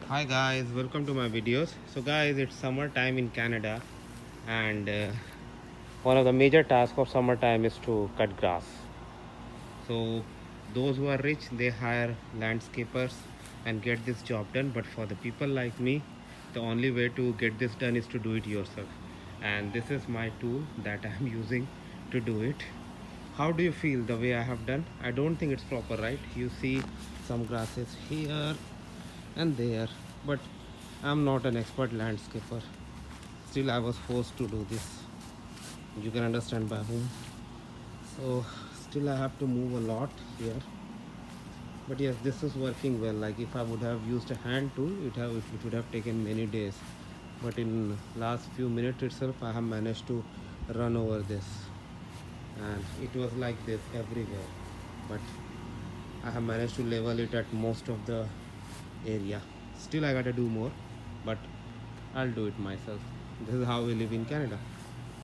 Hi guys, welcome to my videos. So guys, it's summertime in Canada, and one of the major tasks of summertime is to cut grass. So those who are rich, they hire landscapers and get this job done. But for the people like me, the only way to get this done is to do it yourself. And this is my tool that I am using to do it. How do you feel the way I have done? I don't think it's proper, right? You see some grasses here and there, but I'm not an expert landscaper. Still, I was forced to do this. You can understand by whom. So still I have to move a lot here, but yes, this is working well. Like if I would have used a hand tool, it would have taken many days, but in last few minutes itself I have managed to run over this, and it was like this everywhere, but I have managed to level it at most of the area. Still I gotta do more, but I'll do it myself. This is how we live in Canada.